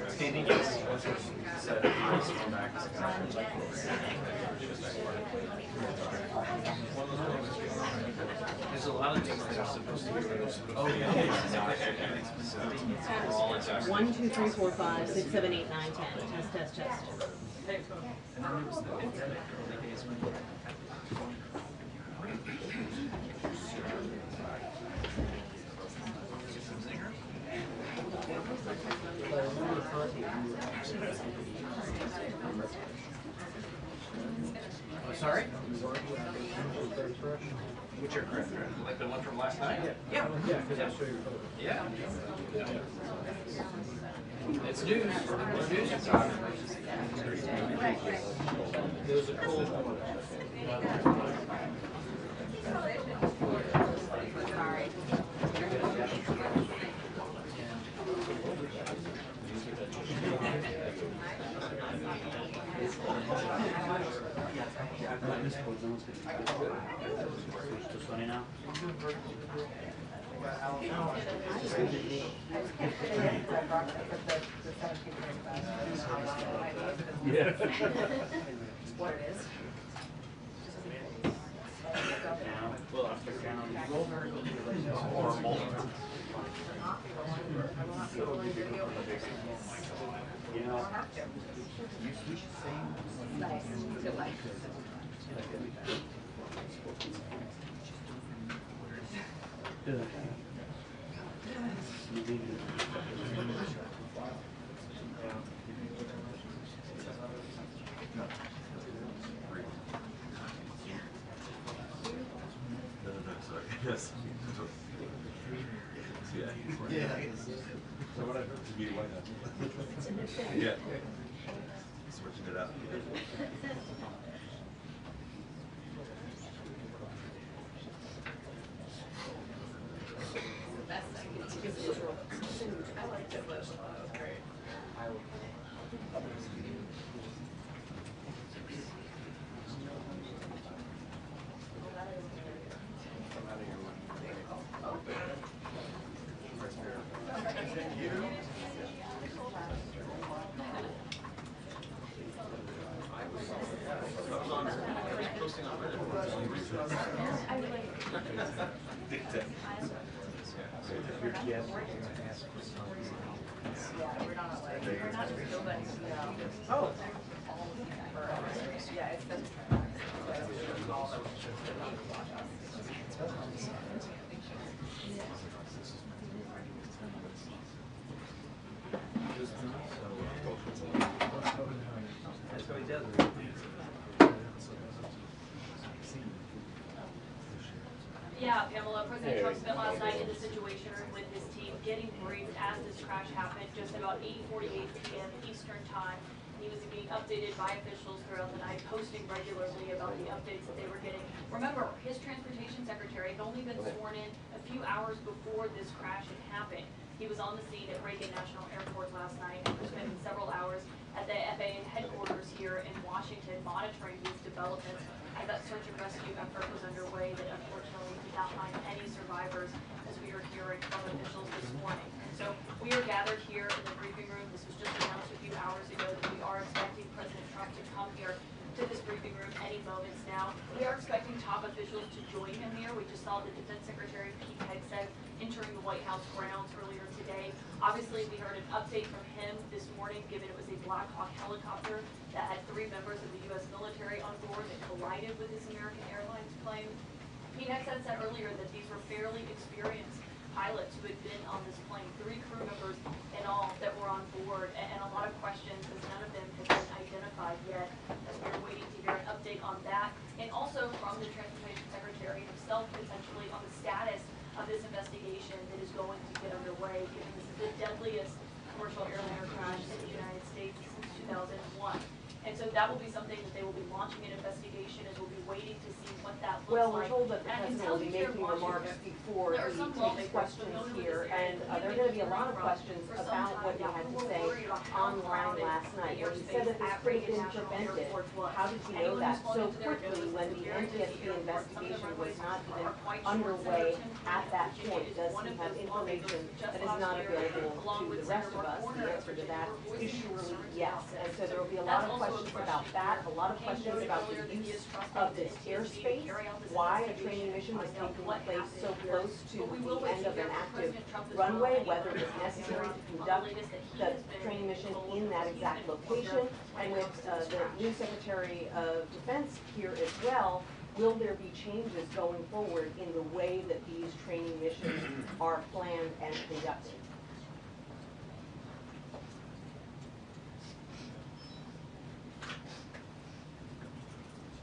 Standing yes. There's a lot of things that are supposed to be realistic. Oh yeah. 1, 2, 3, 4, 5, 6, 7, 8, 9, 10. Test, test, test. And then there was the pandemic early days when oh, sorry? Which aircraft? Like the one from last night? Yeah. Yeah. It's news. It's news. It was a cool. Sorry. Yeah. What it is. You know, Nice. Good life. Yes. Yeah. So what I heard to be white. Yeah. Switching it up. I like it. Great. Oh. Yeah, it's been. That's what he does. Yeah, Pamela, President Trump spent last night in the Situation Room with his team getting briefed as this crash happened just about 8:48 p.m. Eastern Time. He was being updated by officials throughout the night, posting regularly about the updates that they were getting. Remember, his transportation secretary had only been sworn in a few hours before this crash had happened. He was on the scene at Reagan National Airport last night after spending several hours at the FAA headquarters here in Washington, monitoring these developments as that search and rescue effort was underway that unfortunately did not find any survivors, as we are hearing from officials this morning. And so we are gathered here in the briefing room. This was just announced a few hours ago that we are expecting President Trump to come here to this briefing room any moments now. We are expecting top officials to join him here. We just saw the Defense Secretary Pete Hegseth entering the White House grounds earlier today. Obviously, we heard an update from him this morning, given it was a Black Hawk helicopter that had 3 members of the U.S. military on board that collided with this American Airlines plane. Pete Hegseth said earlier that these were fairly experienced pilots who had been on this plane, 3 crew members in all that were on board, and a lot of questions as none of them have been identified yet, as we're waiting to hear an update on that, and also from the Transportation Secretary himself potentially on the status of this investigation that is going to get underway, given this is the deadliest commercial airliner crash in the United States since 2001. And so that will be something that they will be launching an investigation, and we'll be waiting to see what that looks Well, like. we're told that the president will be making remarks before he takes questions here, and there are going to be a lot of questions about what he had to say online last night, where he said that this could have been prevented. How did you know that so quickly when the NTSB investigation was not even underway at that point? Does he have information that is not available to the rest of us? The answer to that is surely yes. And so there will be a lot of questions about that, a lot of questions about the use of this airspace, why a training mission was taking place so close to the end of an active runway, whether it was necessary to conduct the training mission in that exact location. And with the new Secretary of Defense here as well, will there be changes going forward in the way that these training missions are planned and conducted?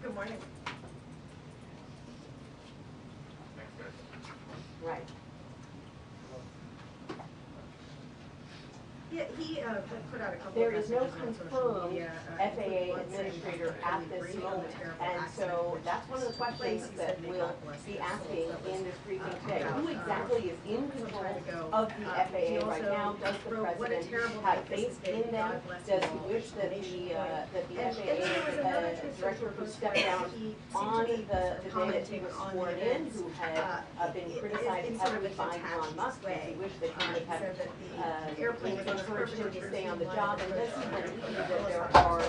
Good morning. Right. Yeah, he put out a couple There of is no messages on social confirmed media, FAA one saying administrator that at he this agreed on moment, the terrible and accident so which that's one of the took place. questions He that said, "May we'll God bless be their asking souls." That in was, this briefing today. about, Who exactly is in some control time ago. of the He FAA right also now? Does the wrote, "What a president terrible have night this faith has been. in them? God bless Does you he all." wish that Exclamation the point. FAA And then there was another Truth director Social who post stepped where down he on seemed the to be day that he was commenting on sworn the in, events, who had been criticized in sort of heavily a by Elon detached Musk? Does he way. wish that he would He said that have the airplane was encouraged him to stay on the perfectly job? And does he streamlined, believe that there are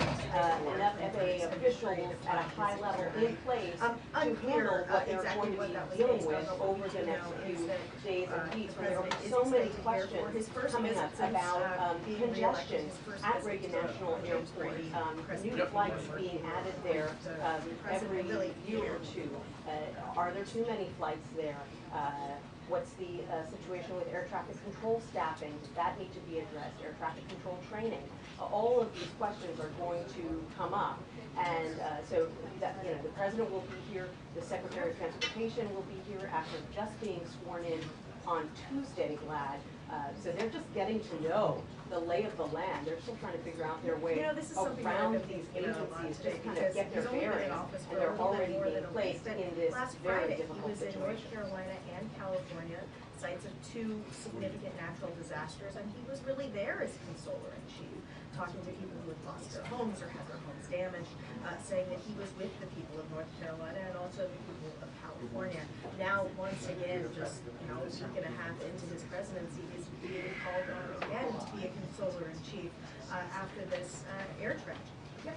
enough FAA officials at a high level in place to handle what they're going to be dealing with over the next few days and weeks, when there will be so many questions coming up about congestion at Reagan National Airport, new flights being added there every year or two. Are there too many flights there? What's the situation with air traffic control staffing? Does that need to be addressed? Air traffic control training? All of these questions are going to come up. And so that, the president will be here, the Secretary of Transportation will be here after just being sworn in on Tuesday, glad. So they're just getting to know the lay of the land. They're still trying to figure out their way this is something around that these today agencies, just kind of get their he's only been in bearings, office and for they're a little bit already more being than a week, placed but in this last very Friday, he difficult was in North situation. Carolina and California, sites of two significant natural disasters, and he was really there as consoler in chief, talking to people who had lost their homes or had their homes damaged, saying that he was with the people of North Carolina and also the people of California. Now, once again, just a week and a half into his presidency, he's being called on again to be a consoler in chief after this air tragedy. Yep.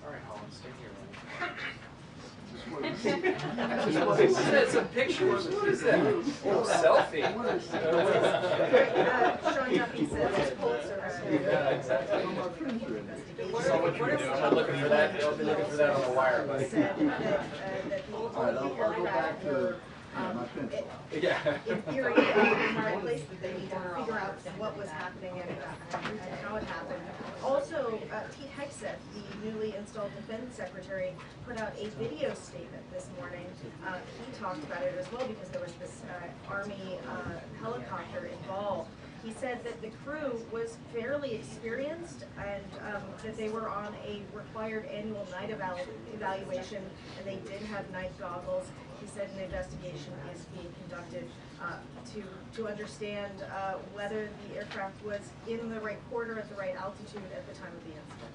All right, Holland, stay here. It's a picture. What is that? Oh, selfie. Sean Duffy says Pulitzer. Yeah, exactly. I'm looking for that. I've been looking for that on the wire, buddy. Said that the aircraft were Yeah. in theory in the right place, but they need to figure out what was happening and how it happened. Also, Pete Hegseth, the newly installed Defense Secretary, put out a video statement this morning. He talked about it as well because there was this Army helicopter involved. He said that the crew was fairly experienced and that they were on a required annual night evaluation, and they did have night goggles. He said an investigation is being conducted to understand whether the aircraft was in the right quarter at the right altitude at the time of the incident.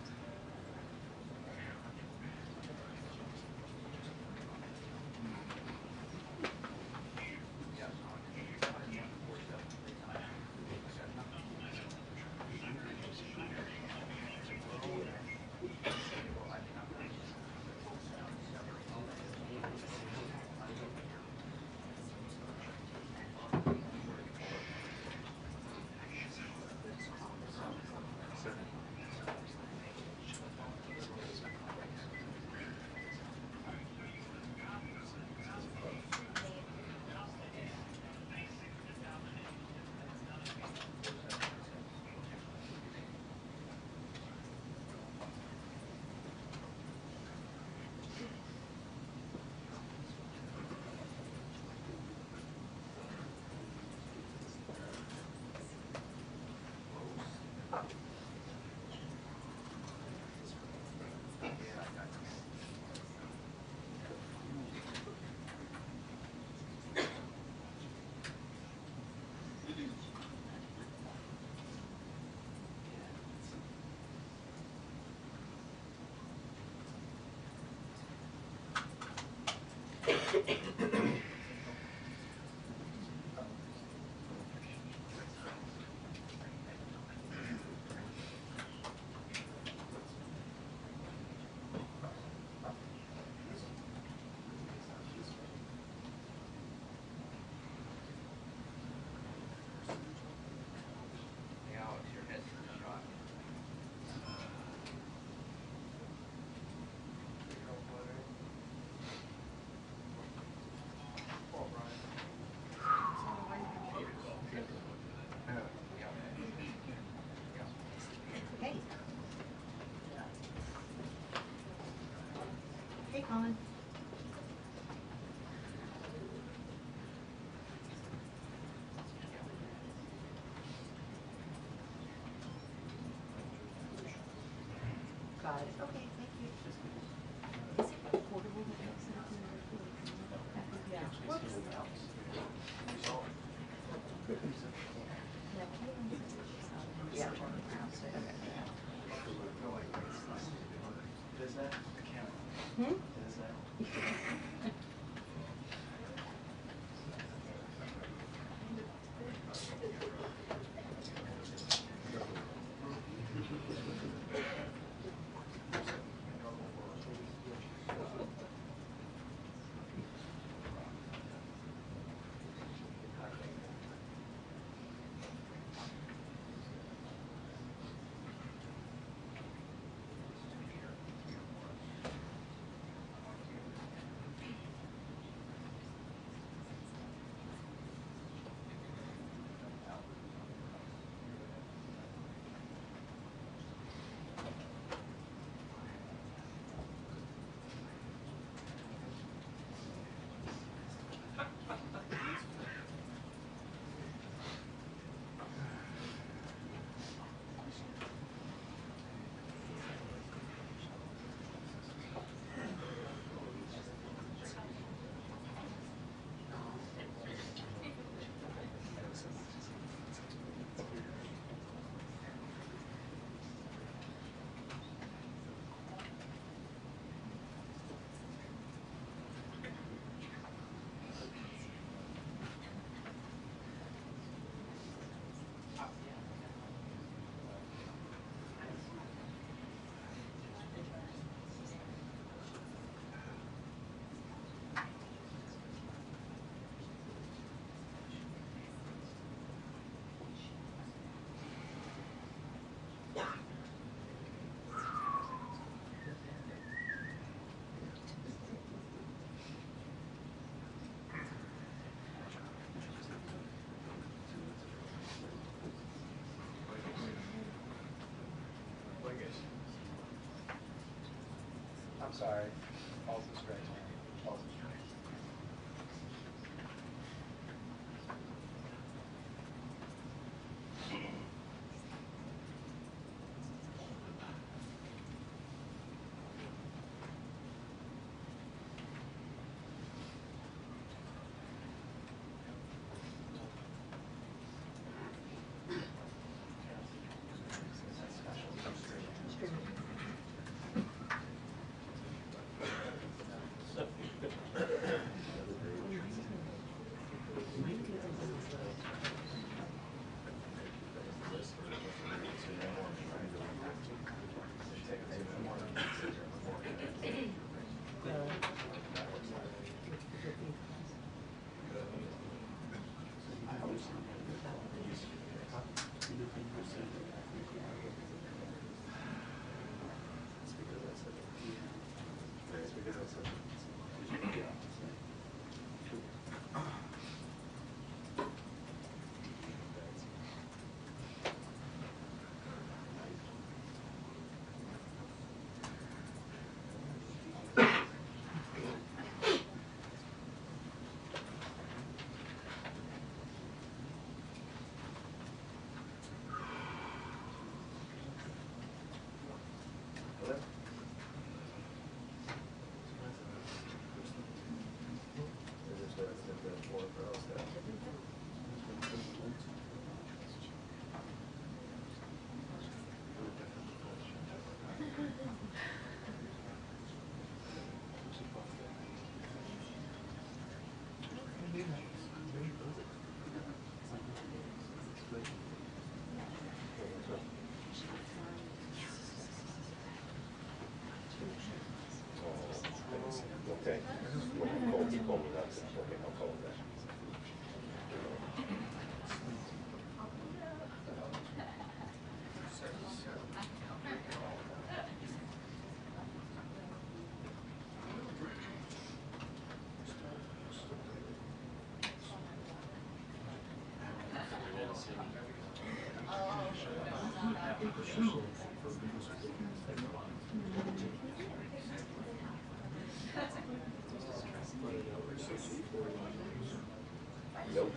Colin? Got it. Okay, thank you. Is it portable that makes it up in the Yeah. Yeah. Does that account? Hmm? Does that? I'm sorry. Also stretch. Also stretch. Okay. He called me nuts. Okay, I'll call him back. Nope.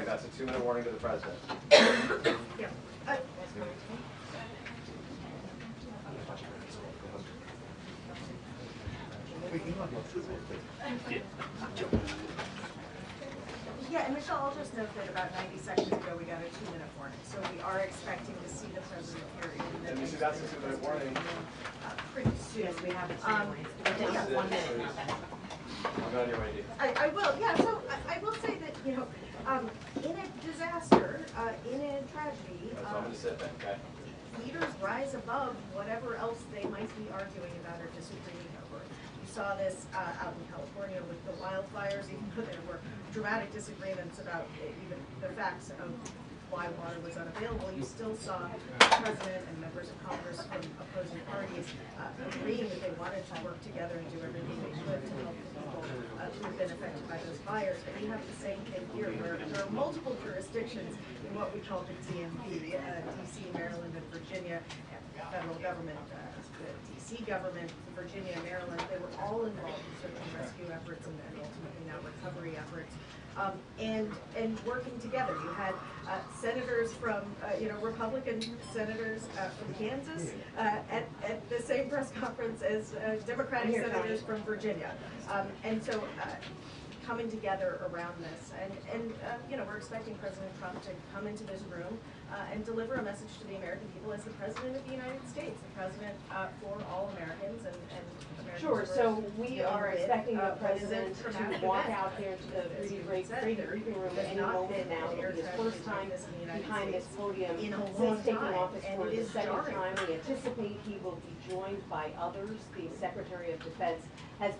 That's a 2-minute warning to the president. Yeah. Yeah, and Michelle, I'll just note that about 90 seconds ago we got a 2-minute warning, so we are expecting to see the president here in the And you see that's a 2-minute warning. Pretty soon. Yes, we have it. They got 1 minute. I'll go on your way, Dee. I will, yeah, so I will say that, you know, in a disaster, in a tragedy, So I'm going to sit then, okay? leaders rise above whatever else they might be arguing about or disagreeing over. You saw this out in California with the wildfires, even though there were dramatic disagreements about even the facts of why water was unavailable, you still saw the president and members of Congress from opposing parties agreeing that they wanted to work together and do everything they could to help the people who have been affected by those fires. But you have the same thing here, where there are multiple jurisdictions in what we call the DMV, DC, Maryland, and Virginia, federal government, the DC government, Virginia, Maryland, they were all involved in search and rescue efforts and ultimately now recovery efforts. And working together. You had senators from, Republican senators from Kansas at the same press conference as Democratic senators from Virginia. And so coming together around this. And we're expecting President Trump to come into this room and deliver a message to the American people as the President of the United States, the President for all Americans and Americans. Sure, so we are expecting the President to walk out here to the briefing room at any moment now. It'll be his first time behind this podium since taking office for the second time. We anticipate he will be joined by others. The Secretary of Defense has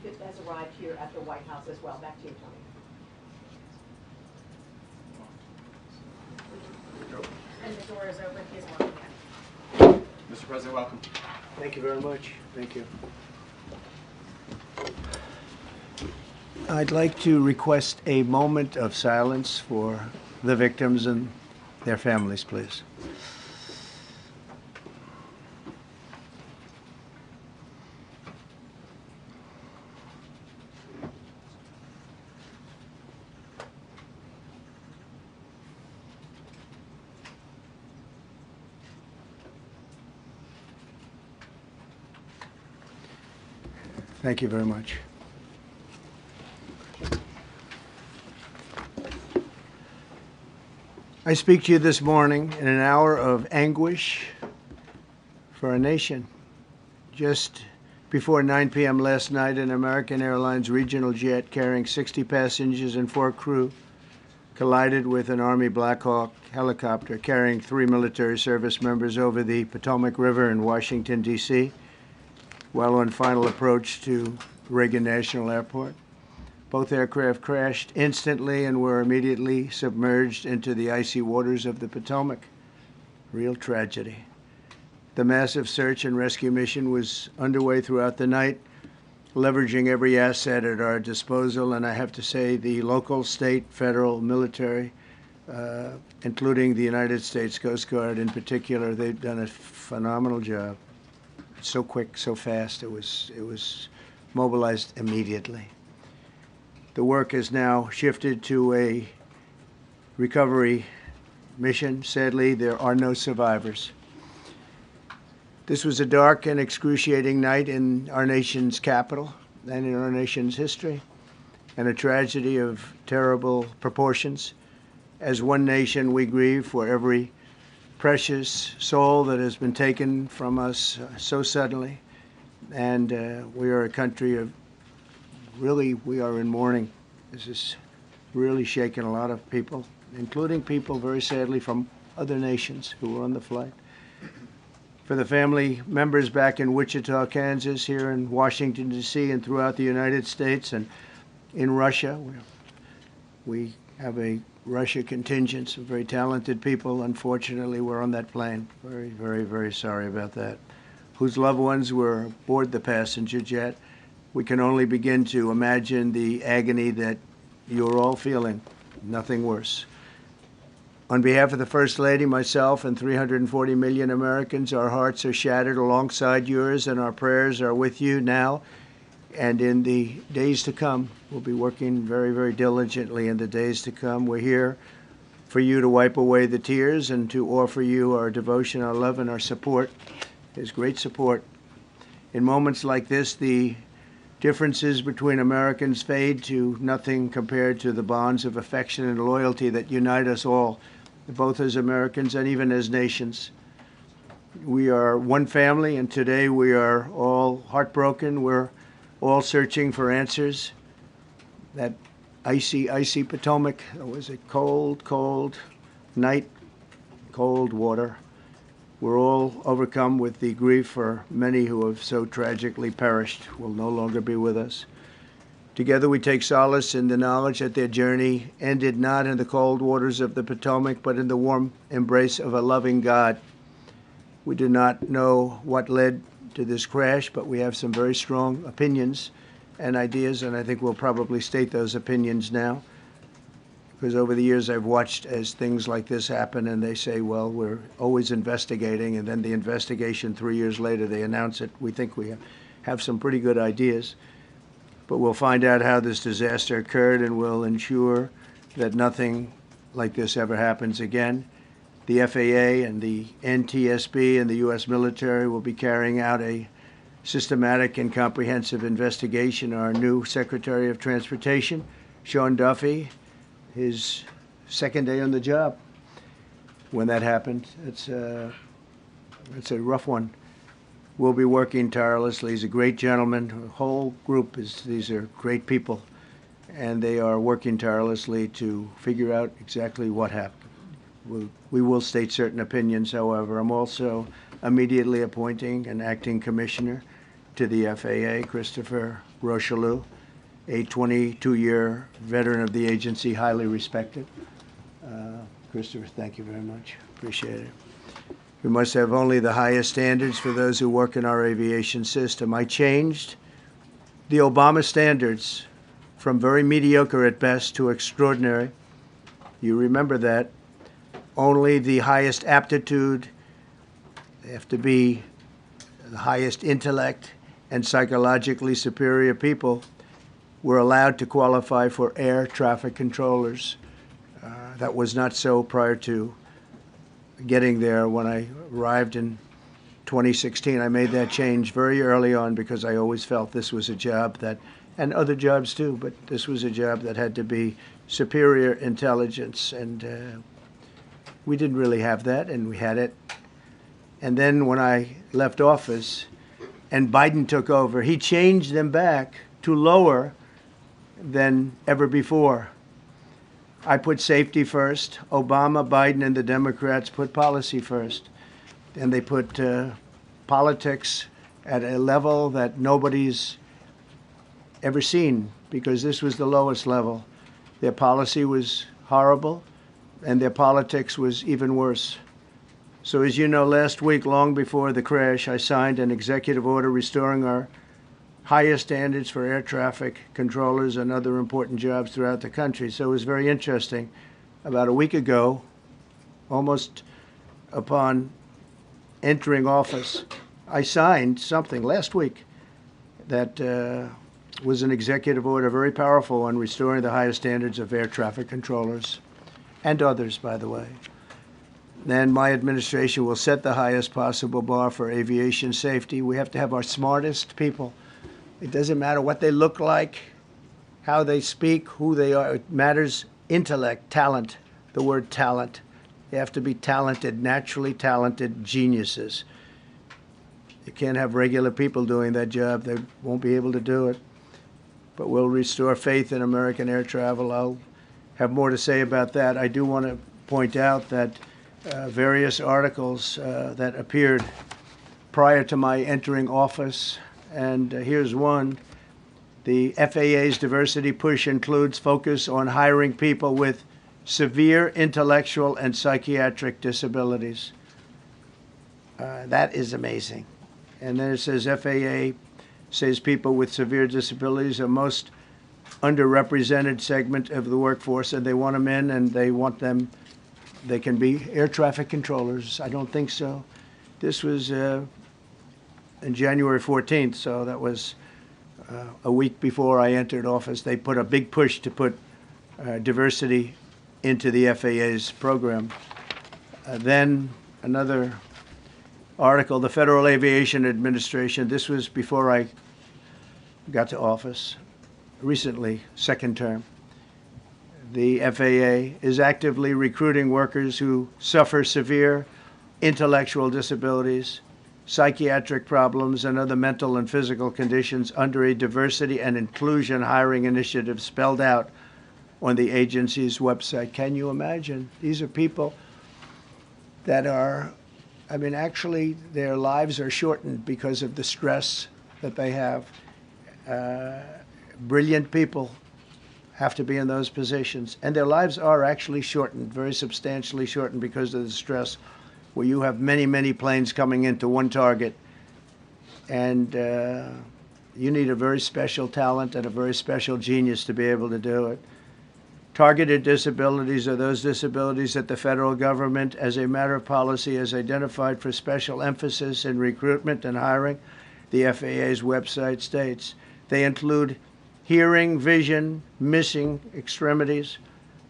arrived here at the White House as well. Back to you, Tony. And the door is open, he's walking in. Mr. President, welcome. Thank you very much. Thank you. I'd like to request a moment of silence for the victims and their families, please. Thank you very much. I speak to you this morning in an hour of anguish for our nation. Just before 9 p.m. last night, an American Airlines regional jet carrying 60 passengers and 4 crew collided with an Army Black Hawk helicopter carrying 3 military service members over the Potomac River in Washington, D.C., while on final approach to Reagan National Airport. Both aircraft crashed instantly and were immediately submerged into the icy waters of the Potomac. Real tragedy. The massive search and rescue mission was underway throughout the night, leveraging every asset at our disposal, and I have to say the local, state, federal, military, including the United States Coast Guard in particular, they've done a phenomenal job. So quick, so fast, it was mobilized immediately. The work has now shifted to a recovery mission. Sadly, there are no survivors. This was a dark and excruciating night in our nation's capital and in our nation's history, and a tragedy of terrible proportions. As one nation, we grieve for every precious soul that has been taken from us so suddenly, and we are a country of we are in mourning. This has really shaken a lot of people, including people, very sadly, from other nations who were on the flight. For the family members back in Wichita, Kansas, here in Washington, D.C., and throughout the United States and in Russia, we have a Russia contingent, some very talented people, unfortunately, were on that plane. Very, very, very sorry about that. Whose loved ones were aboard the passenger jet. We can only begin to imagine the agony that you're all feeling. Nothing worse. On behalf of the First Lady, myself, and 340 million Americans, our hearts are shattered alongside yours, and our prayers are with you now and in the days to come. We'll be working very, very diligently in the days to come. We're here for you to wipe away the tears and to offer you our devotion, our love, and our support. There's great support. In moments like this, the differences between Americans fade to nothing compared to the bonds of affection and loyalty that unite us all, both as Americans and even as nations. We are one family, and today we are all heartbroken. We're all searching for answers. That icy, icy Potomac, it was a cold, cold night, cold water. We're all overcome with the grief for many who have so tragically perished, will no longer be with us. Together we take solace in the knowledge that their journey ended not in the cold waters of the Potomac, but in the warm embrace of a loving God. We do not know what led to this crash, but we have some very strong opinions and ideas, and I think we'll probably state those opinions now. Because over the years I've watched as things like this happen, and they say, well, we're always investigating, and then the investigation 3 years later, they announce it. We think we have some pretty good ideas. But we'll find out how this disaster occurred, and we'll ensure that nothing like this ever happens again. The FAA and the NTSB and the U.S. military will be carrying out a systematic and comprehensive investigation. Our new Secretary of Transportation, Sean Duffy, his second day on the job when that happened. It's a rough one. We'll be working tirelessly. He's a great gentleman. The whole group these are great people, and they are working tirelessly to figure out exactly what happened. We will state certain opinions, however. I'm also immediately appointing an acting commissioner to the FAA, Christopher Rocheleau, a 22-year veteran of the agency, highly respected. Christopher, thank you very much. Appreciate it. We must have only the highest standards for those who work in our aviation system. I changed the Obama standards from very mediocre at best to extraordinary. You remember that. Only the highest aptitude, they have to be the highest intellect and psychologically superior people were allowed to qualify for air traffic controllers. That was not so prior to getting there. When I arrived in 2016, I made that change very early on because I always felt this was a job that, and other jobs too, but this was a job that had to be superior intelligence, and we didn't really have that, and we had it. And then when I left office and Biden took over, he changed them back to lower than ever before. I put safety first. Obama, Biden, and the Democrats put policy first. And they put politics at a level that nobody's ever seen, because this was the lowest level. Their policy was horrible, and their politics was even worse. So as you know, last week, long before the crash, I signed an executive order restoring our highest standards for air traffic controllers and other important jobs throughout the country. So it was very interesting. About a week ago, almost upon entering office, I signed something last week that was an executive order, very powerful, on restoring the highest standards of air traffic controllers and others, by the way. Then my administration will set the highest possible bar for aviation safety. We have to have our smartest people. It doesn't matter what they look like, how they speak, who they are. It matters intellect, talent, the word talent. They have to be talented, naturally talented geniuses. You can't have regular people doing that job. They won't be able to do it. But we'll restore faith in American air travel. I'll have more to say about that. I do want to point out that various articles that appeared prior to my entering office, and here's one. The FAA's diversity push includes focus on hiring people with severe intellectual and psychiatric disabilities. That is amazing. And then it says FAA says people with severe disabilities are most underrepresented segment of the workforce, and they want them in, and they want them, they can be air traffic controllers. I don't think so. This was on January 14th, so that was a week before I entered office. They put a big push to put diversity into the FAA's program. Then another article, the Federal Aviation Administration, this was before I got to office, recently, second term. The FAA is actively recruiting workers who suffer severe intellectual disabilities, psychiatric problems, and other mental and physical conditions under a diversity and inclusion hiring initiative spelled out on the agency's website. Can you imagine? These are people that are, I mean, actually their lives are shortened because of the stress that they have. brilliant people have to be in those positions. And their lives are actually shortened, very substantially shortened because of the stress, where you have many, many planes coming into one target. And you need a very special talent and a very special genius to be able to do it. Targeted disabilities are those disabilities that the federal government, as a matter of policy, has identified for special emphasis in recruitment and hiring. The FAA's website states they include hearing, vision, missing extremities,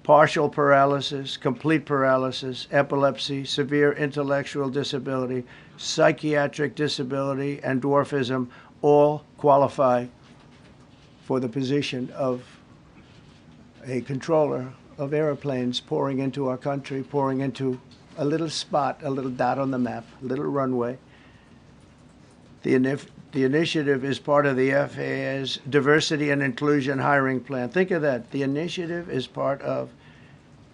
partial paralysis, complete paralysis, epilepsy, severe intellectual disability, psychiatric disability, and dwarfism all qualify for the position of a controller of airplanes pouring into our country, pouring into a little spot, a little dot on the map, a little runway. The initiative is part of the FAA's Diversity and Inclusion Hiring Plan. Think of that. The initiative is part of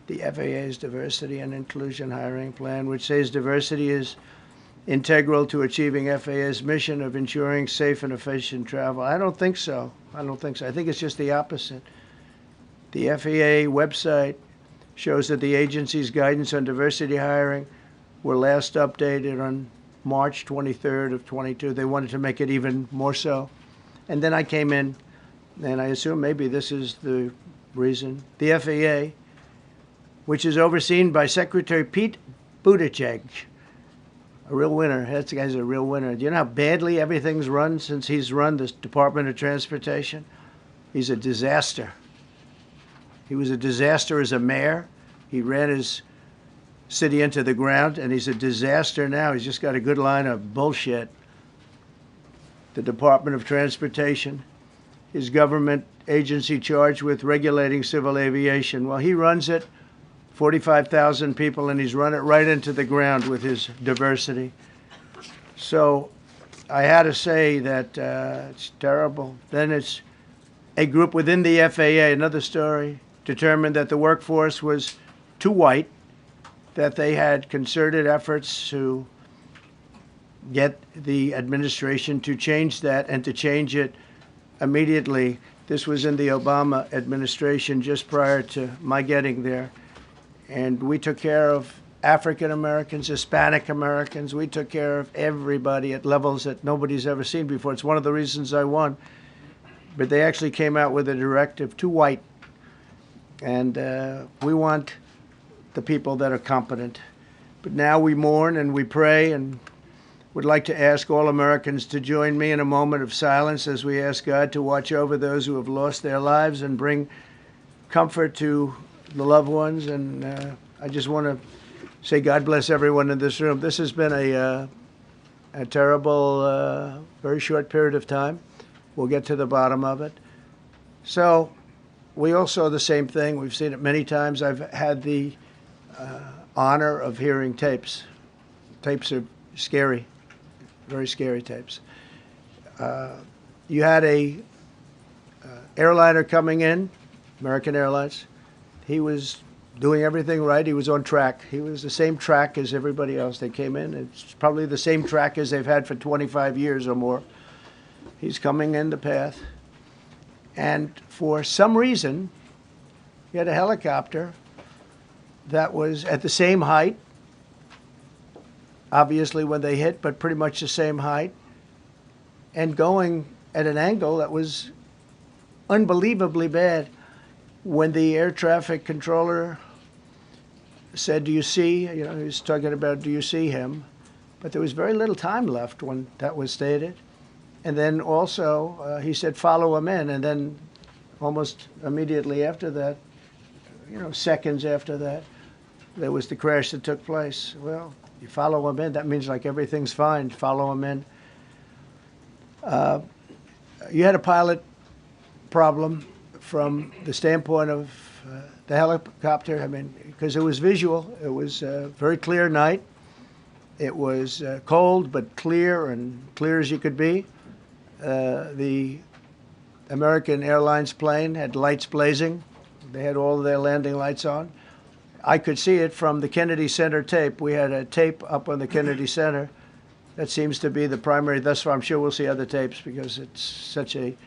the FAA's Diversity and Inclusion Hiring Plan, which says diversity is integral to achieving FAA's mission of ensuring safe and efficient travel. I don't think so. I don't think so. I think it's just the opposite. The FAA website shows that the agency's guidance on diversity hiring were last updated on March 23rd of 22. They wanted to make it even more so. And then I came in, and I assume maybe this is the reason. The FAA, which is overseen by Secretary Pete Buttigieg, a real winner. That guy's a real winner. Do you know how badly everything's run since he's run this Department of Transportation? He's a disaster. He was a disaster as a mayor. He ran his city into the ground, and he's a disaster now. He's just got a good line of bullshit. The Department of Transportation, his government agency charged with regulating civil aviation. Well, he runs it, 45,000 people, and he's run it right into the ground with his diversity. So I had to say that it's terrible. Then it's a group within the FAA, another story, determined that the workforce was too white, that they had concerted efforts to get the administration to change that and to change it immediately. This was in the Obama administration just prior to my getting there. And we took care of African Americans, Hispanic Americans. We took care of everybody at levels that nobody's ever seen before. It's one of the reasons I won. But they actually came out with a directive, too white. And we want the people that are competent. But now we mourn and we pray and would like to ask all Americans to join me in a moment of silence as we ask God to watch over those who have lost their lives and bring comfort to the loved ones. And I just want to say God bless everyone in this room. This has been a terrible, very short period of time. We'll get to the bottom of it. So we all saw the same thing. We've seen it many times. I've had the honor of hearing tapes. Tapes are scary, very scary tapes. You had a airliner coming in, American Airlines. He was doing everything right. He was on track. He was the same track as everybody else. They came in. It's probably the same track as they've had for 25 years or more. He's coming in the path. And for some reason, he had a helicopter that was at the same height, obviously when they hit, but pretty much the same height, and going at an angle that was unbelievably bad. When the air traffic controller said, do you see, he was talking about, do you see him? But there was very little time left when that was stated. And then also, he said, follow him in. And then almost immediately after that, seconds after that, there was the crash that took place. Well, you follow him in, that means like everything's fine, follow him in. You had a pilot problem from the standpoint of the helicopter, because it was visual. It was a very clear night. It was cold, but clear, and clear as you could be. The American Airlines plane had lights blazing. They had all of their landing lights on. I could see it from the Kennedy Center tape. We had a tape up on the Kennedy Center. That seems to be the primary. Thus far, I'm sure we'll see other tapes because it's such a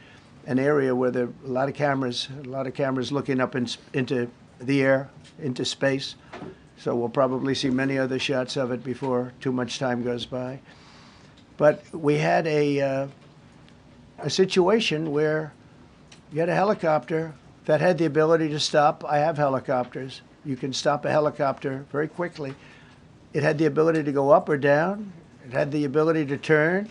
an area where there are a lot of cameras looking up into the air, into space. So we'll probably see many other shots of it before too much time goes by. But we had a situation where you had a helicopter that had the ability to stop. I have helicopters. You can stop a helicopter very quickly. It had the ability to go up or down. It had the ability to turn.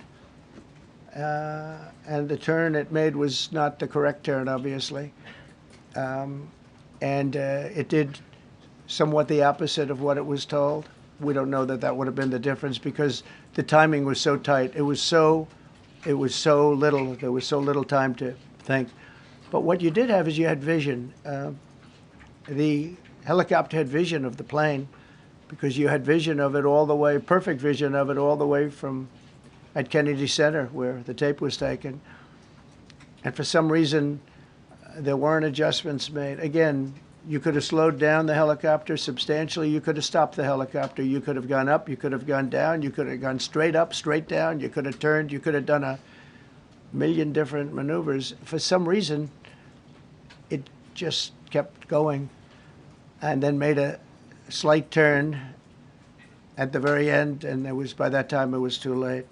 And the turn it made was not the correct turn, obviously. It did somewhat the opposite of what it was told. We don't know that that would have been the difference because the timing was so tight. It was so little. There was so little time to think. But what you did have is you had vision. The helicopter had vision of the plane because you had vision of it all the way, perfect vision of it all the way from at Kennedy Center where the tape was taken. And for some reason, there weren't adjustments made. Again, you could have slowed down the helicopter substantially. You could have stopped the helicopter. You could have gone up. You could have gone down. You could have gone straight up, straight down. You could have turned. You could have done a million different maneuvers. For some reason, it just kept going and then made a slight turn at the very end, and by that time it was too late.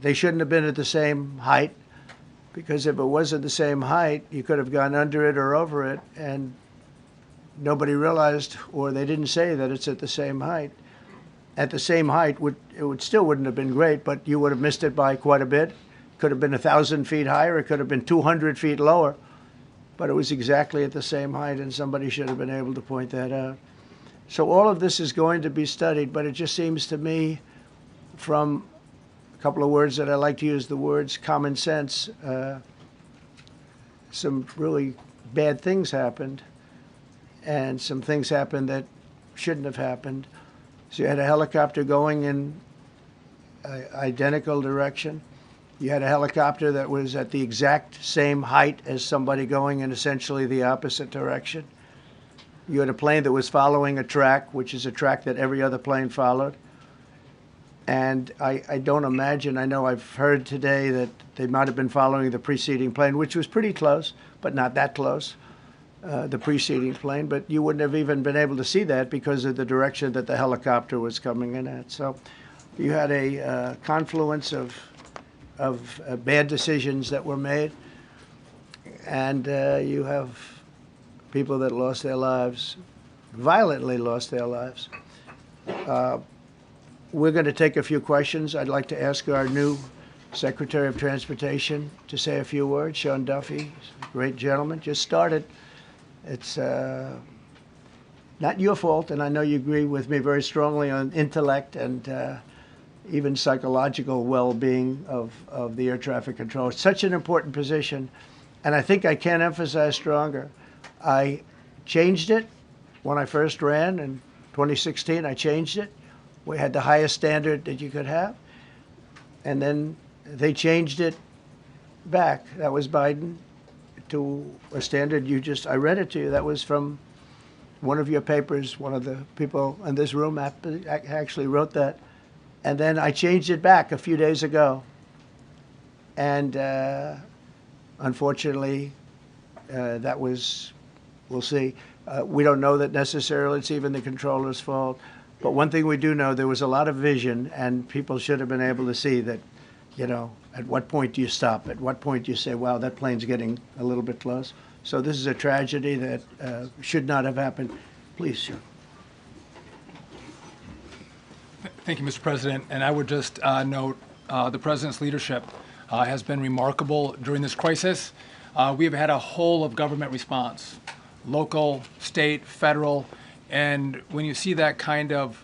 They shouldn't have been at the same height, because if it wasn't the same height, you could have gone under it or over it, and nobody realized, or they didn't say that it's at the same height. At the same height, it still wouldn't have been great, but you would have missed it by quite a bit. Could have been 1,000 feet higher. It could have been 200 feet lower, but it was exactly at the same height, and somebody should have been able to point that out. So all of this is going to be studied, but it just seems to me, from a couple of words that I like to use, the words common sense, some really bad things happened, and some things happened that shouldn't have happened. So you had a helicopter going in an identical direction. You had a helicopter that was at the exact same height as somebody going in essentially the opposite direction. You had a plane that was following a track, which is a track that every other plane followed. And I don't imagine, I know I've heard today that they might have been following the preceding plane, which was pretty close, but not that close, the preceding plane. But you wouldn't have even been able to see that because of the direction that the helicopter was coming in at. So you had a confluence of bad decisions that were made, and you have people that lost their lives, violently lost their lives. We're going to take a few questions. I'd like to ask our new Secretary of Transportation to say a few words. Sean Duffy, great gentleman, just started. It's not your fault, and I know you agree with me very strongly on intellect and even psychological well-being of the air traffic control. It's such an important position, and I think I can't emphasize stronger. I changed it when I first ran in 2016. I changed it. We had the highest standard that you could have, and then they changed it back. That was Biden, to a standard I read it to you. That was from one of your papers. One of the people in this room actually wrote that. And then I changed it back a few days ago. And unfortunately, that was, we'll see. We don't know that necessarily it's even the controller's fault. But one thing we do know, there was a lot of vision, and people should have been able to see that, at what point do you stop? At what point do you say, wow, that plane's getting a little bit close? So this is a tragedy that should not have happened. Please, Sean. Thank you, Mr. President. And I would just note the President's leadership has been remarkable during this crisis. We have had a whole of government response, local, state, federal, and when you see that kind of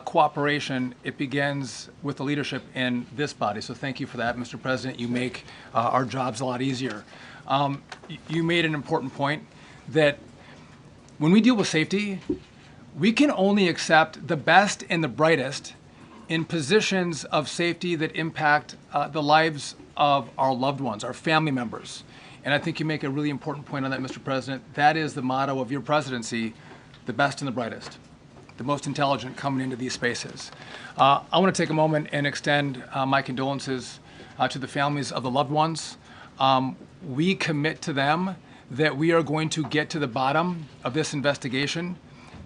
cooperation, it begins with the leadership in this body. So thank you for that, Mr. President. You make our jobs a lot easier. You made an important point that when we deal with safety, we can only accept the best and the brightest in positions of safety that impact the lives of our loved ones, our family members. And I think you make a really important point on that, Mr. President. That is the motto of your presidency, the best and the brightest, the most intelligent coming into these spaces. I want to take a moment and extend my condolences to the families of the loved ones. We commit to them that we are going to get to the bottom of this investigation,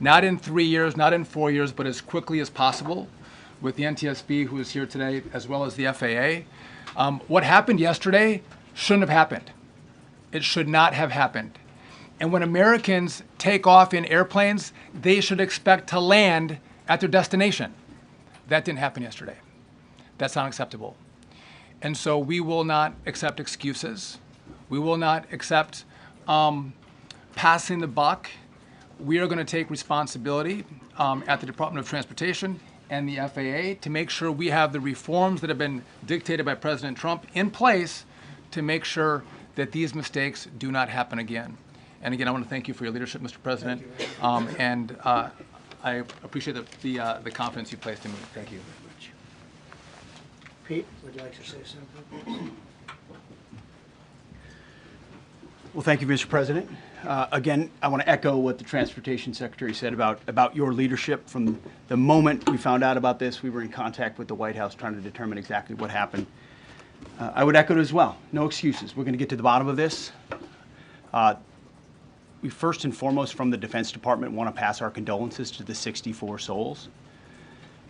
not in 3 years, not in 4 years, but as quickly as possible with the NTSB, who is here today, as well as the FAA. What happened yesterday shouldn't have happened. It should not have happened. And when Americans take off in airplanes, they should expect to land at their destination. That didn't happen yesterday. That's not acceptable. And so we will not accept excuses. We will not accept passing the buck. We are going to take responsibility at the Department of Transportation and the FAA to make sure we have the reforms that have been dictated by President Trump in place to make sure that these mistakes do not happen again. And again, I want to thank you for your leadership, Mr. President, and I appreciate the confidence you placed in me. Thank you. Pete, would you like to say something? Well, thank you, Mr. President. Again, I want to echo what the Transportation Secretary said about your leadership. From the moment we found out about this, we were in contact with the White House trying to determine exactly what happened. I would echo it as well. No excuses. We're going to get to the bottom of this. We first and foremost, from the Defense Department, want to pass our condolences to the 64 souls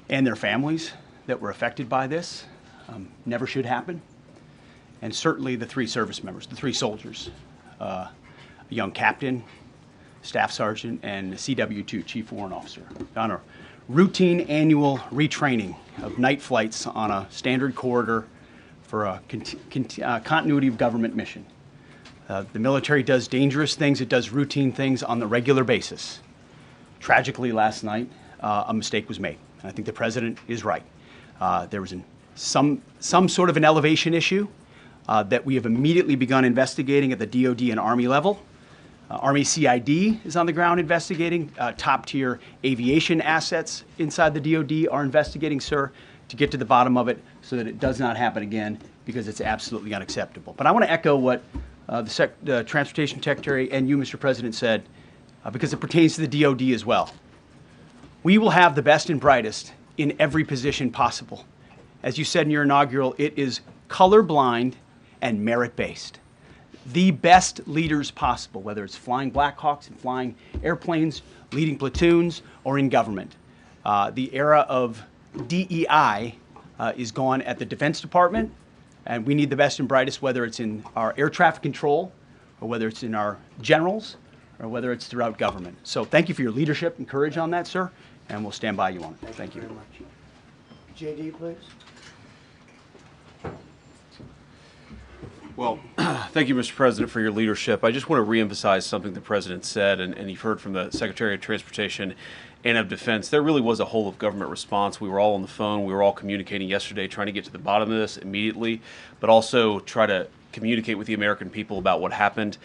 and their families that were affected by this. Never should happen. And certainly the 3 service members, the 3 soldiers. A young captain, staff sergeant, and a CW2, chief warrant officer, on a routine annual retraining of night flights on a standard corridor for a continuity of government mission. The military does dangerous things. It does routine things on the regular basis. Tragically, last night, a mistake was made. And I think the president is right. There was some sort of an elevation issue that we have immediately begun investigating at the DoD and Army level. Army CID is on the ground investigating. Top-tier aviation assets inside the DoD are investigating, sir, to get to the bottom of it so that it does not happen again, because it's absolutely unacceptable. But I want to echo what the Transportation Secretary and you, Mr. President, said, because it pertains to the DoD as well. We will have the best and brightest in every position possible. As you said in your inaugural, it is colorblind and merit-based. The best leaders possible, whether it's flying Black Hawks and flying airplanes, leading platoons, or in government. The era of DEI is gone at the Defense Department, and we need the best and brightest, whether it's in our air traffic control, or whether it's in our generals, or whether it's throughout government. So thank you for your leadership and courage on that, sir, and we'll stand by you on it. Thank you very much. JD, please. Well, thank you, Mr. President, for your leadership. I just want to reemphasize something the President said, and you've heard from the Secretary of Transportation and of Defense. There really was a whole of government response. We were all on the phone. We were all communicating yesterday, trying to get to the bottom of this immediately, but also try to communicate with the American people about what happened.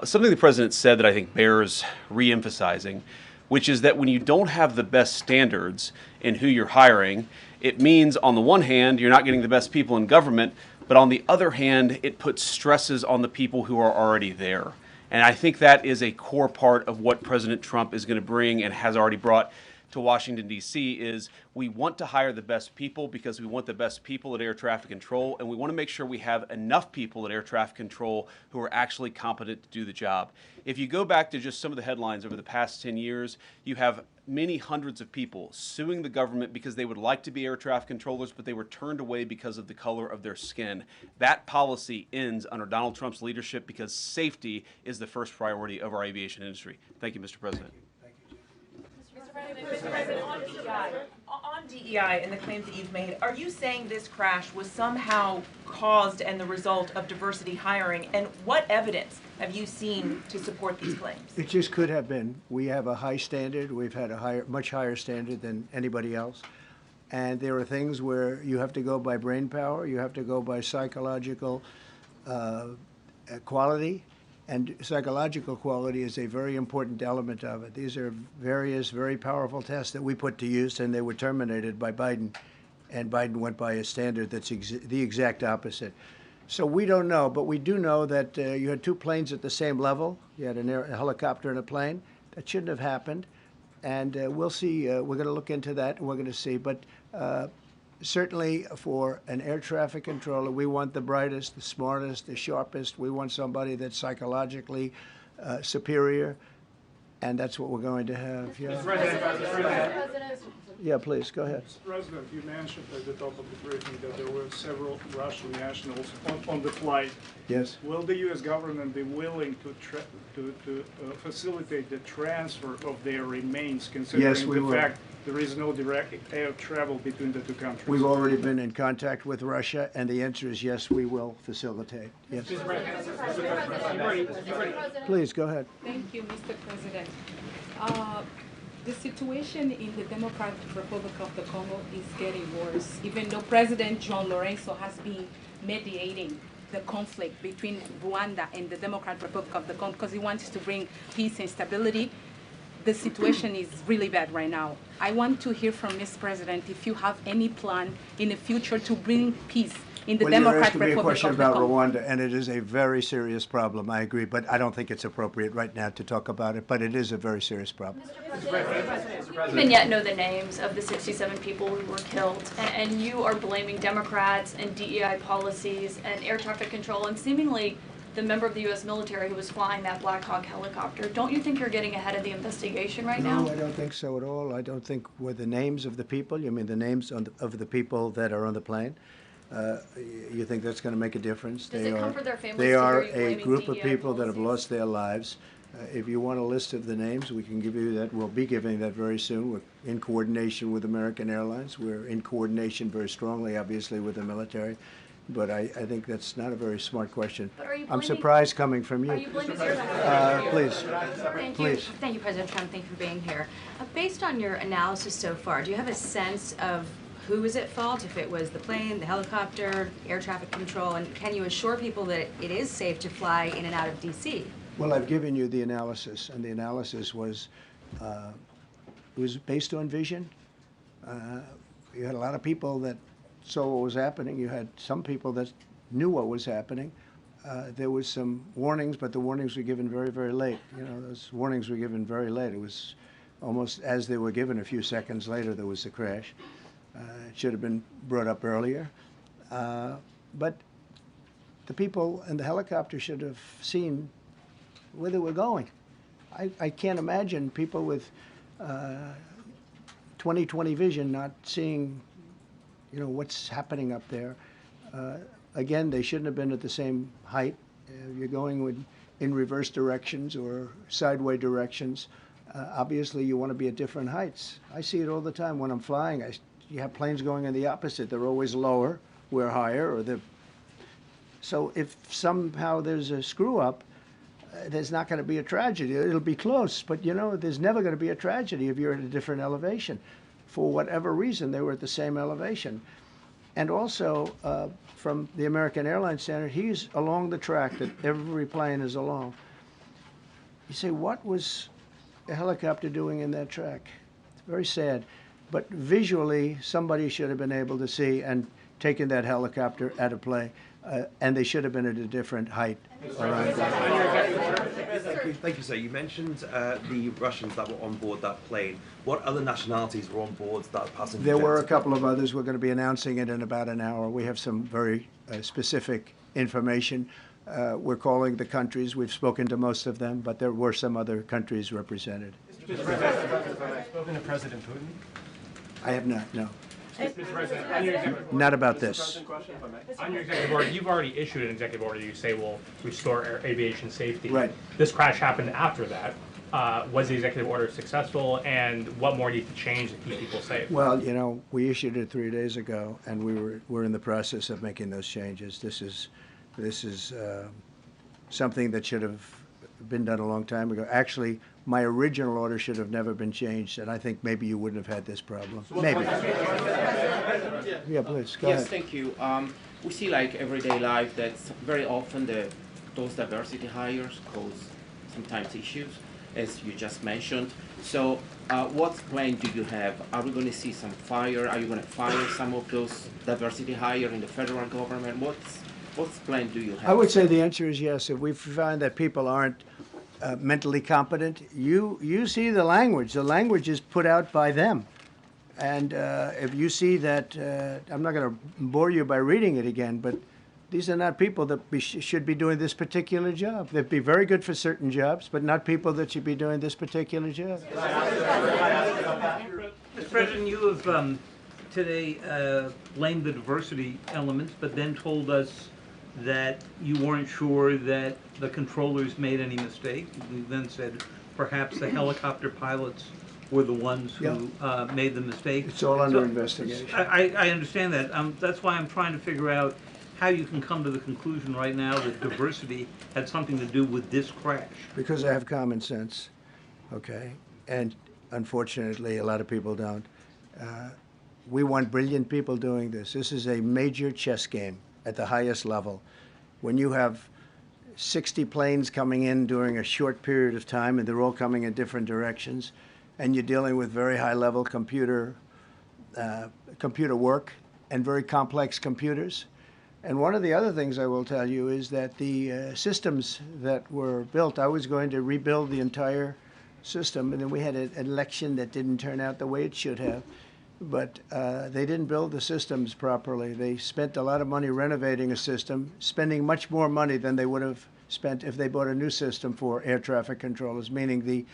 Something the President said that I think bears reemphasizing, which is that when you don't have the best standards in who you're hiring, it means, on the one hand, you're not getting the best people in government, but on the other hand, it puts stresses on the people who are already there. And I think that is a core part of what President Trump is going to bring and has already brought to Washington, D.C., is we want to hire the best people because we want the best people at air traffic control, and we want to make sure we have enough people at air traffic control who are actually competent to do the job. If you go back to just some of the headlines over the past 10 years, you have many hundreds of people suing the government because they would like to be air traffic controllers, but they were turned away because of the color of their skin. That policy ends under Donald Trump's leadership because safety is the first priority of our aviation industry. Thank you, Mr. President. Mr. President, on DEI and the claims that you've made, are you saying this crash was somehow caused and the result of diversity hiring? And what evidence have you seen to support these claims? It just could have been. We have a high standard. We've had a much higher standard than anybody else. And there are things where you have to go by brain power. You have to go by psychological quality. And psychological quality is a very important element of it. These are various very powerful tests that we put to use, and they were terminated by Biden. And Biden went by a standard that's the exact opposite. So we don't know, but we do know that you had 2 planes at the same level. You had a helicopter and a plane. That shouldn't have happened. And we'll see. We're going to look into that, and we're going to see. But certainly for an air traffic controller, we want the brightest, the smartest, the sharpest. We want somebody that's psychologically superior, and that's what we're going to have. Yeah. Yeah, please, go ahead. Mr. President, you mentioned at the top of the briefing that there were several Russian nationals on the flight. Yes. Will the U.S. government be willing to facilitate the transfer of their remains, considering Yes, we the will. fact there is no direct air travel between the two countries? We've already been in contact with Russia, and the answer is yes, we will facilitate. Yes. Please, go ahead. Thank you, Mr. President. The situation in the Democratic Republic of the Congo is getting worse, even though President John Lorenzo has been mediating the conflict between Rwanda and the Democratic Republic of the Congo because he wants to bring peace and stability. The situation is really bad right now. I want to hear from Ms. President if you have any plan in the future to bring peace in the Democratic Republic of the Congo. Well, you're asking me a question about Rwanda, and it is a very serious problem, I agree, but I don't think it's appropriate right now to talk about it, but it is a very serious problem. Do you even yet know the names of the 67 people who were killed? And you are blaming Democrats and DEI policies and air traffic control and seemingly the member of the U.S. military who was flying that Black Hawk helicopter. Don't you think you're getting ahead of the investigation right now? No, I don't think so at all. I don't think with the names of the people, you mean the names of the people that are on the plane? You think that's going to make a difference? Does it comfort their families they to are hear you a blaming group of DEI people that have policies? lost their lives. If you want a list of the names, we can give you that. We'll be giving that very soon. We're in coordination with American Airlines. We're in coordination very strongly, obviously, with the military. But I think that's not a very smart question. But are you I'm blaming- surprised coming from you. Are you blaming air Please. Thank you. Please. Thank you, President Trump. Thank you for being here. Based on your analysis so far, do you have a sense of who was at fault, if it was the plane, the helicopter, air traffic control, and can you assure people that it is safe to fly in and out of D.C.? Well, I've given you the analysis, and the analysis was it was based on vision. You had a lot of people that saw what was happening. You had some people that knew what was happening. There was some warnings, but the warnings were given very, very late. You know, those warnings were given very late. It was almost as they were given. A few seconds later, there was the crash. It should have been brought up earlier. But the people in the helicopter should have seen where they were going. I can't imagine people with 20/20 vision not seeing, you know, what's happening up there. Again, they shouldn't have been at the same height. You're going in reverse directions or sideways directions. Obviously, you want to be at different heights. I see it all the time when I'm flying. You have planes going in the opposite. They're always lower. We're higher. So if somehow there's a screw up, there's not going to be a tragedy. It'll be close, but you know, there's never going to be a tragedy if you're at a different elevation. For whatever reason, they were at the same elevation. And also, from the American Airlines standard, he's along the track that every plane is along. You say, what was a helicopter doing in that track? It's very sad. But visually, somebody should have been able to see and taken that helicopter out of play. And they should have been at a different height. Thank you, sir. You mentioned the Russians that were on board that plane. What other nationalities were on board that passenger There were a jet? couple of others. We're going to be announcing it in about an hour. We have some very specific information. We're calling the countries. We've spoken to most of them, but there were some other countries represented. Mr. President, have you spoken to President Putin? I have not, no. Mr. President, on your executive Not about this. On your executive order, you've already issued an executive order. You say will restore aviation safety. Right. This crash happened after that. Was the executive order successful, and what more needs to change to keep people safe? Well, you know, we issued it 3 days ago, and we're in the process of making those changes. This is something that should have been done a long time ago. Actually, my original order should have never been changed, and I think maybe you wouldn't have had this problem. Maybe. Yeah, please, go ahead. Yes, thank you. We see like everyday life that very often those diversity hires cause sometimes issues, as you just mentioned. So what plan do you have? Are we going to see some fire? Are you going to fire some of those diversity hires in the federal government? What plan do you have? I would say the answer is yes. If we find that people aren't mentally competent, you see the language. The language is put out by them. And if you see that, I'm not going to bore you by reading it again, but these are not people that should be doing this particular job. They'd be very good for certain jobs, but not people that should be doing this particular job. Mr. President, you have today blamed the diversity elements, but then told us that you weren't sure that the controllers made any mistake. You then said perhaps the helicopter pilots were the ones who made the mistake. It's all under investigation. I understand that. That's why I'm trying to figure out how you can come to the conclusion right now that diversity had something to do with this crash. Because I have common sense, okay? And unfortunately, a lot of people don't. We want brilliant people doing this. This is a major chess game at the highest level. When you have 60 planes coming in during a short period of time, and they're all coming in different directions, and you're dealing with very high-level computer work and very complex computers. And one of the other things I will tell you is that the systems that were built, I was going to rebuild the entire system, and then we had an election that didn't turn out the way it should have. But they didn't build the systems properly. They spent a lot of money renovating a system, spending much more money than they would have spent if they bought a new system for air traffic controllers, meaning the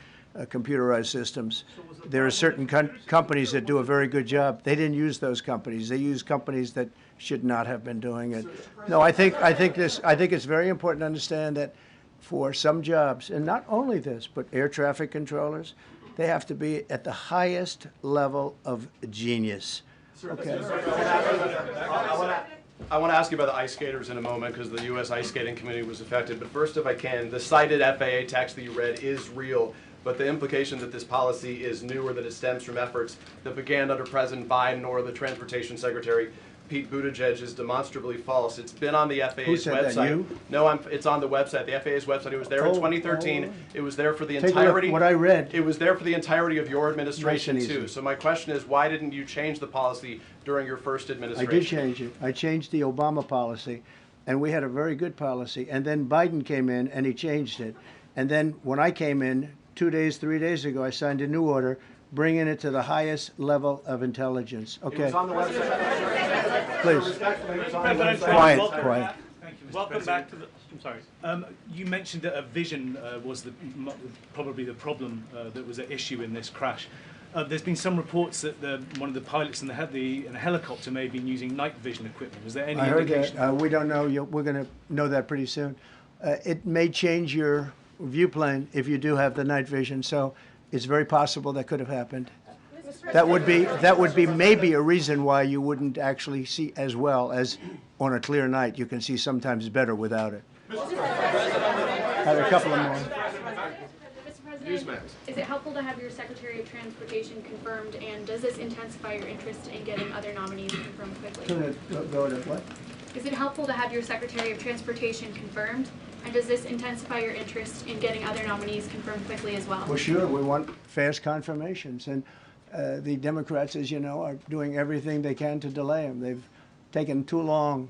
computerized systems. There are certain companies that do a very good job. They didn't use those companies. They used companies that should not have been doing it. No, I think it's very important to understand that for some jobs, and not only this, but air traffic controllers, they have to be at the highest level of genius. Okay. I want to ask you about the ice skaters in a moment because the U.S. ice skating community was affected. But first, if I can, the cited FAA text that you read is real. But the implication that this policy is new or that it stems from efforts that began under President Biden or the Transportation Secretary Pete Buttigieg is demonstrably false. It's been on the FAA's Who said website. That, you? No, it's on the website, the FAA's website. It was there in 2013. It was there for the Take entirety. a look at what I read. It was there for the entirety of your administration Nice and too. easy. So my question is, why didn't you change the policy during your first I administration? did change it. I changed the Obama policy, and we had a very good policy. And then Biden came in, and he changed it. And then when I came in 2 days, 3 days ago, I signed a new order bringing it to the highest level of intelligence. Okay. It was on the website. Please. Quiet, quiet. Thank you, Mr. Welcome back to the. I'm sorry. You mentioned that a vision was probably the problem that was at issue in this crash. There's been some reports that one of the pilots in the helicopter may have been using night vision equipment. Was there any indication? I heard that. We don't know. We're going to know that pretty soon. It may change your view plane if you do have the night vision. So it's very possible that could have happened. That would be maybe a reason why you wouldn't actually see as well as on a clear night. You can see sometimes better without it. Have a couple of more. Mr. President, is it helpful to have your Secretary of Transportation confirmed, and does this intensify your interest in getting other nominees confirmed quickly? Go to what? Is it helpful to have your Secretary of Transportation confirmed, and does this intensify your interest in getting other nominees confirmed quickly as well? Well, sure. We want fast confirmations. And the Democrats, as you know, are doing everything they can to delay them. They've taken too long.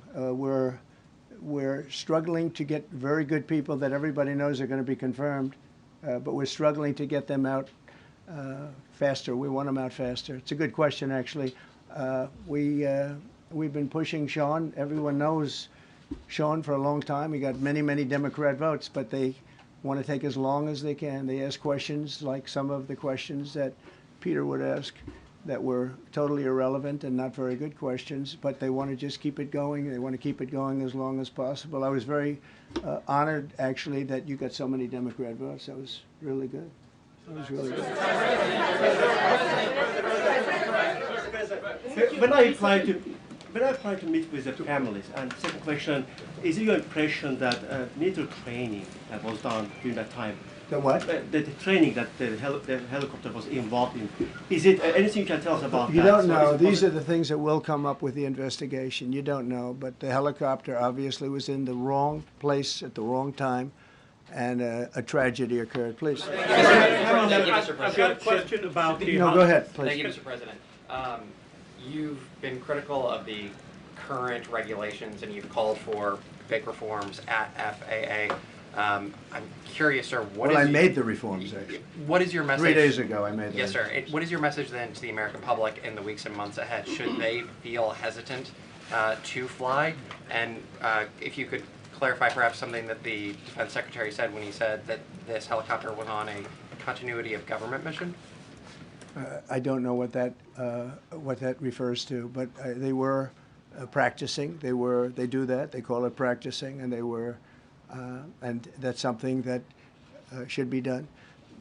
We're struggling to get very good people that everybody knows are going to be confirmed, but we're struggling to get them out faster. We want them out faster. It's a good question, actually. We've been pushing Sean. Everyone knows Sean for a long time. He got many, many Democrat votes, but they want to take as long as they can. They ask questions like some of the questions that Peter would ask that were totally irrelevant and not very good questions, but they want to just keep it going. They want to keep it going as long as possible. I was very honored, actually, that you got so many Democrat votes. That was really good. That was really good. When I apply to meet with the families, and second question, is it your impression that military training was done during that time? The what? The training that the helicopter was involved in. Is it anything you can tell us about You that? don't know. These are the things that will come up with the investigation. You don't know. But the helicopter obviously was in the wrong place at the wrong time, and a tragedy occurred. Please. Thank you, Mr. President. I've got a question about the. No, go ahead, please. Thank you, Mr. President. You've been critical of the current regulations, and you've called for big reforms at FAA. I'm curious, sir, Well, I made the reforms, actually. What is your message? 3 days ago, I made the Yes, sir. What is your message then to the American public in the weeks and months ahead? Should they feel hesitant to fly? And if you could clarify perhaps something that the Defense Secretary said when he said that this helicopter was on a continuity of government mission? I don't know what that refers to, but they were practicing. They do that. They call it practicing, and they were, and that's something that should be done.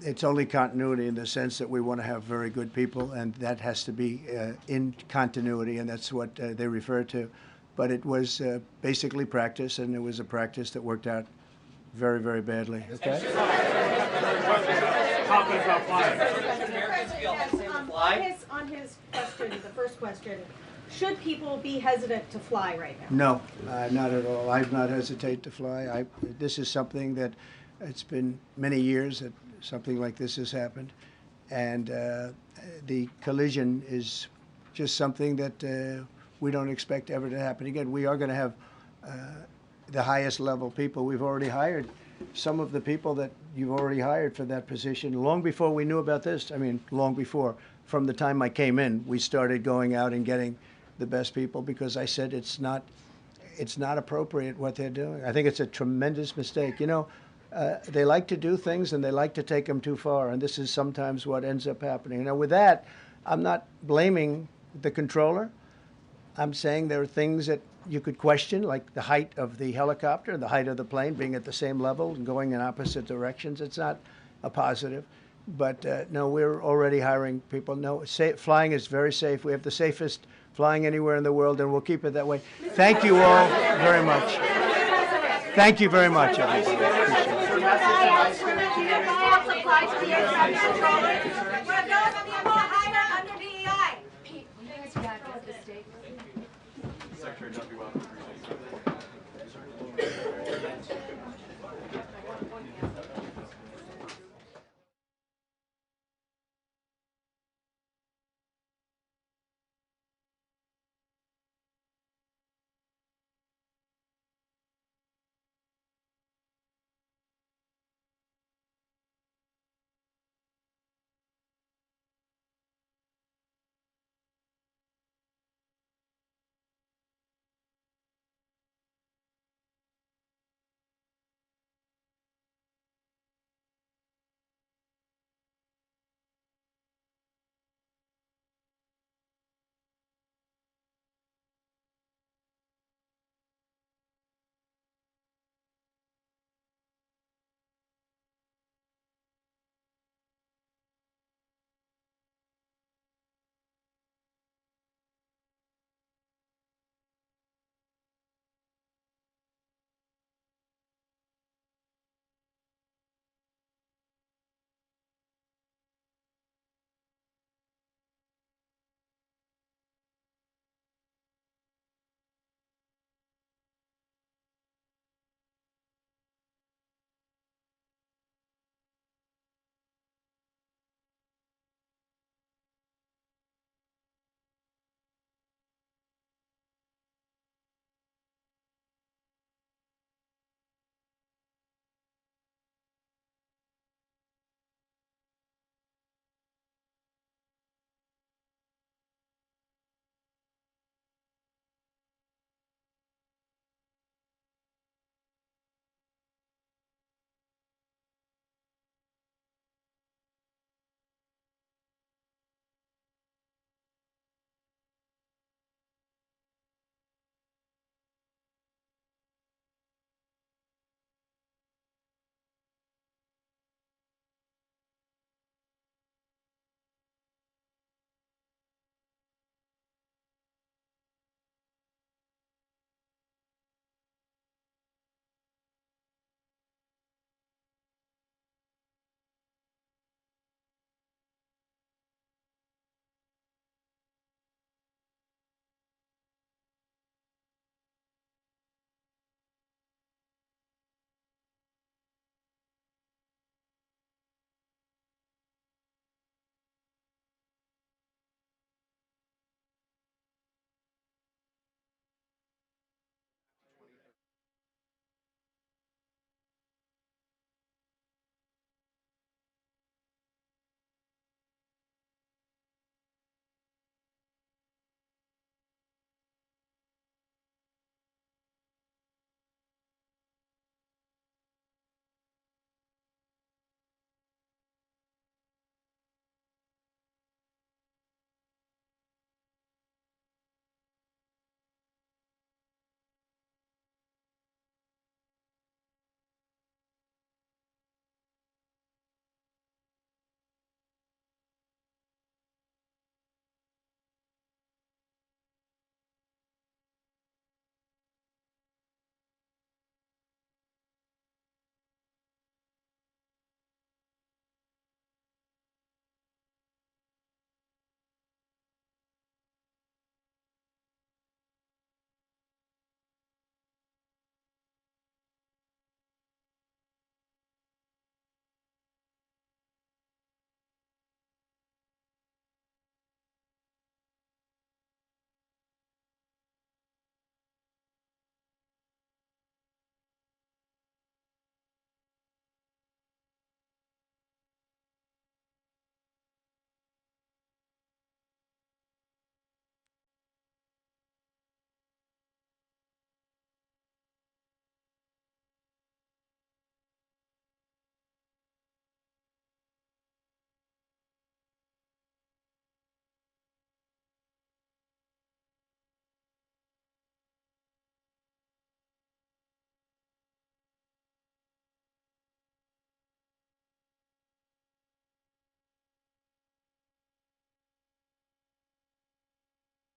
It's only continuity in the sense that we want to have very good people, and that has to be in continuity, and that's what they refer to. But it was basically practice, and it was a practice that worked out very, very badly. Okay. On his question, the first question, should people be hesitant to fly right now? No, not at all. I've not hesitated to fly. This is something that it's been many years that something like this has happened, and the collision is just something that we don't expect ever to happen again. We are going to have the highest level people. We've already hired some of the people that you've already hired for that position long before we knew about this. I mean, long before. From the time I came in, we started going out and getting the best people because I said it's not appropriate what they're doing. I think it's a tremendous mistake. You know, they like to do things and they like to take them too far, and this is sometimes what ends up happening. Now, with that, I'm not blaming the controller. I'm saying there are things that you could question, like the height of the helicopter, the height of the plane being at the same level and going in opposite directions. It's not a positive. But no, we're already hiring people. No, flying is very safe. We have the safest flying anywhere in the world, and we'll keep it that way. Thank you all very much. Thank you very much, everybody. Appreciate it.